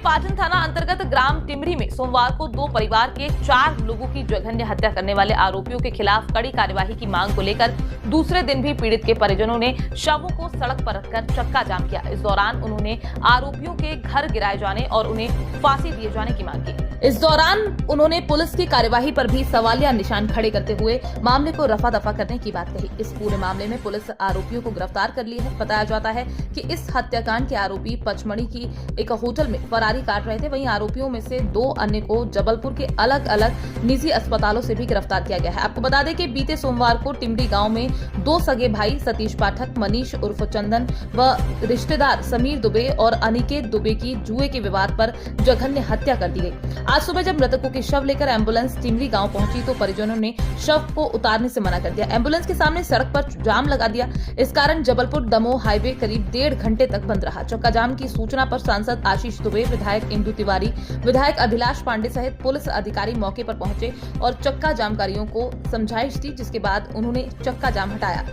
पाटन थाना अंतर्गत ग्राम टिमरी में सोमवार को दो परिवार के 4 लोगों की जघन्य हत्या करने वाले आरोपियों के खिलाफ कड़ी कार्यवाही की मांग को लेकर दूसरे दिन भी पीड़ित के परिजनों ने शवों को सड़क पर रखकर चक्का जाम किया। इस दौरान उन्होंने आरोपियों के घर गिराए जाने और उन्हें फांसी दिए जाने की मांग की। इस दौरान उन्होंने पुलिस की कार्यवाही पर भी सवालिया निशान खड़े करते हुए मामले को रफा दफा करने की बात कही। इस पूरे मामले में पुलिस आरोपियों को गिरफ्तार कर ली है। बताया जाता है कि इस हत्याकांड के आरोपी पचमढ़ी की एक होटल में फरारी काट रहे थे। वहीं आरोपियों में से 2 अन्य को जबलपुर के अलग अलग निजी अस्पतालों से भी गिरफ्तार किया गया है। आपको बता दें कि बीते सोमवार को टिमरी गांव में 2 सगे भाई सतीश पाठक, मनीष उर्फ चंदन व रिश्तेदार समीर दुबे और अनिकेत दुबे की जुए के विवाद पर जघन्य हत्या कर दी गई। आज सुबह जब मृतकों के शव लेकर एम्बुलेंस टिमरी गांव पहुंची तो परिजनों ने शव को उतारने से मना कर दिया। एम्बुलेंस के सामने सड़क पर जाम लगा दिया। इस कारण जबलपुर दमोह हाईवे करीब 1.5 घंटे तक बंद रहा। चक्का जाम की सूचना पर सांसद आशीष दुबे, विधायक इंदु तिवारी, विधायक अभिलाष पांडे सहित पुलिस अधिकारी मौके पर पहुंचे और चक्का जामकारियों को समझाइश दी, जिसके बाद उन्होंने चक्का जाम हटाया।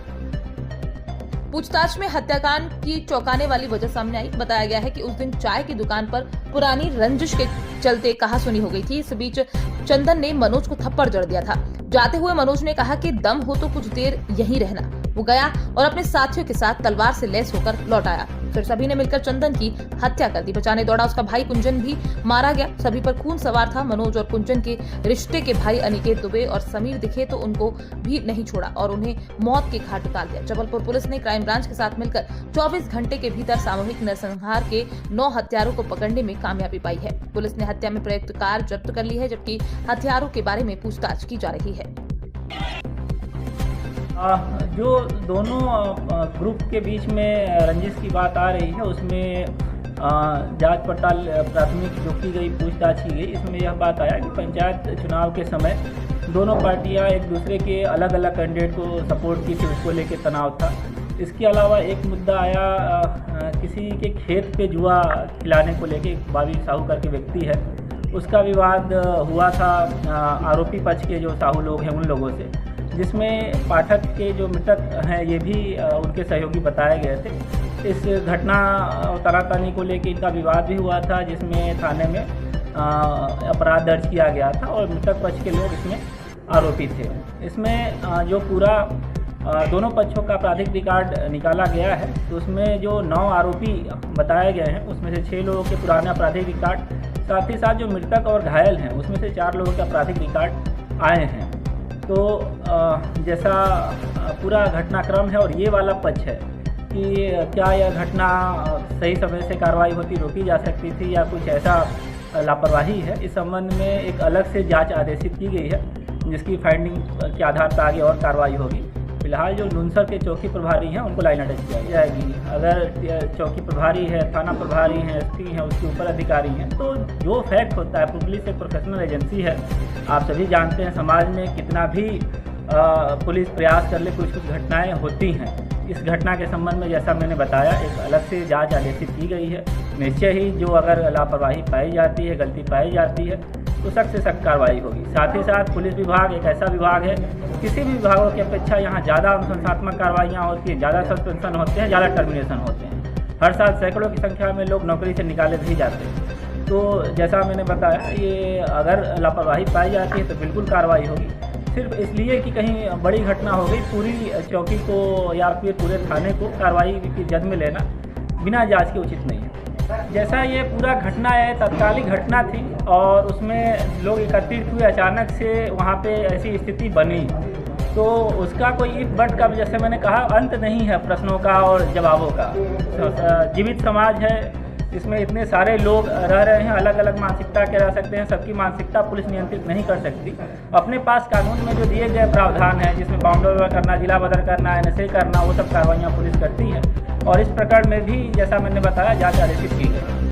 पूछताछ में हत्याकांड की चौंकाने वाली वजह सामने आई। बताया गया है कि उस दिन चाय की दुकान पर पुरानी रंजिश के चलते कहासुनी हो गई थी। इस बीच चंदन ने मनोज को थप्पड़ जड़ दिया था। जाते हुए मनोज ने कहा कि दम हो तो कुछ देर यहीं रहना। वो गया और अपने साथियों के साथ तलवार से लैस होकर लौट आया। फिर सभी ने मिलकर चंदन की हत्या कर दी। बचाने दौड़ा उसका भाई कुंजन भी मारा गया। सभी पर खून सवार था। मनोज और कुंजन के रिश्ते के भाई अनिकेत दुबे और समीर दिखे तो उनको भी नहीं छोड़ा और उन्हें मौत के घाट उतार दिया। जबलपुर पुलिस ने क्राइम ब्रांच के साथ मिलकर 24 घंटे के भीतर सामूहिक नरसंहार के 9 हत्यारों को पकड़ने में कामयाबी पाई है। पुलिस ने हत्या में प्रयुक्त कार जब्त कर ली है, जबकि हथियारों के बारे में पूछताछ की जा रही है। जो दोनों ग्रुप के बीच में रंजिश की बात आ रही है, उसमें जांच पड़ताल प्राथमिक जो की गई, पूछताछ की गई, इसमें यह बात आया कि पंचायत चुनाव के समय दोनों पार्टियां एक दूसरे के अलग अलग कैंडिडेट को सपोर्ट की थी, उसको लेकर तनाव था। इसके अलावा एक मुद्दा आया किसी के खेत पे जुआ खिलाने को लेकर, एक बाबी साहू करके व्यक्ति है, उसका विवाद हुआ था आरोपी पक्ष के जो साहू लोग हैं उन लोगों से, जिसमें पाठक के जो मृतक हैं ये भी उनके सहयोगी बताए गए थे। इस घटना तनातनी को लेकर इनका विवाद भी हुआ था, जिसमें थाने में अपराध दर्ज किया गया था और मृतक पक्ष के लोग इसमें आरोपी थे। इसमें जो पूरा दोनों पक्षों का आपराधिक रिकॉर्ड निकाला गया है, तो उसमें जो 9 आरोपी बताए गए हैं उसमें से 6 लोगों के पुराने आपराधिक रिकॉर्ड, साथ ही साथ जो मृतक और घायल हैं उसमें से 4 लोगों के आपराधिक रिकॉर्ड आए हैं। तो जैसा पूरा घटनाक्रम है और ये वाला पक्ष है कि क्या यह घटना सही समय से कार्रवाई होती रोकी जा सकती थी या कुछ ऐसा लापरवाही है, इस संबंध में एक अलग से जांच आदेशित की गई है, जिसकी फाइंडिंग के आधार पर आगे और कार्रवाई होगी। फिलहाल जो नुनसर के चौकी प्रभारी हैं उनको लाइन अटैच किया जाएगी। अगर चौकी प्रभारी है, थाना प्रभारी हैं, एसपी हैं, उसके ऊपर अधिकारी हैं, तो जो फैक्ट होता है, पुलिस एक प्रोफेशनल एजेंसी है, आप सभी जानते हैं समाज में कितना भी पुलिस प्रयास कर ले कुछ घटनाएं होती हैं। इस घटना के संबंध में जैसा मैंने बताया एक अलग से जांच आदेशित की गई है। निश्चय ही जो अगर लापरवाही पाई जाती है, गलती पाई जाती है, तो सख्त से सख्त कार्रवाई होगी। साथ ही साथ पुलिस विभाग एक ऐसा विभाग है, किसी भी विभागों की अपेक्षा यहाँ ज़्यादा अनुशासनात्मक कार्रवाइयाँ होती हैं, ज़्यादा सस्पेंशन होते हैं, ज़्यादा टर्मिनेशन होते हैं। हर साल सैकड़ों की संख्या में लोग नौकरी से निकाले भी जाते हैं। तो जैसा मैंने बताया, ये अगर लापरवाही पाई जाती है तो बिल्कुल कार्रवाई होगी। सिर्फ इसलिए कि कहीं बड़ी घटना हो गई, पूरी चौकी को या फिर पूरे थाने को कार्रवाई की जद में लेना बिना जांच के उचित नहीं है। जैसा ये पूरा घटना है, तत्कालिक घटना थी और उसमें लोग एकत्रित हुए, अचानक से वहाँ पे ऐसी स्थिति बनी, तो उसका कोई इफ बट का, जैसे मैंने कहा, अंत नहीं है प्रश्नों का और जवाबों का। जीवित समाज है, इसमें इतने सारे लोग रह रहे हैं, अलग अलग मानसिकता के रह सकते हैं, सबकी मानसिकता पुलिस नियंत्रित नहीं कर सकती। अपने पास कानून में जो दिए गए प्रावधान है, जिसमें बाउंड्री करना, जिला बदर करना, NSA करना, वो सब कार्रवाइयाँ पुलिस करती है और इस प्रकरण में भी जैसा मैंने बताया जांच आदेशित की गई।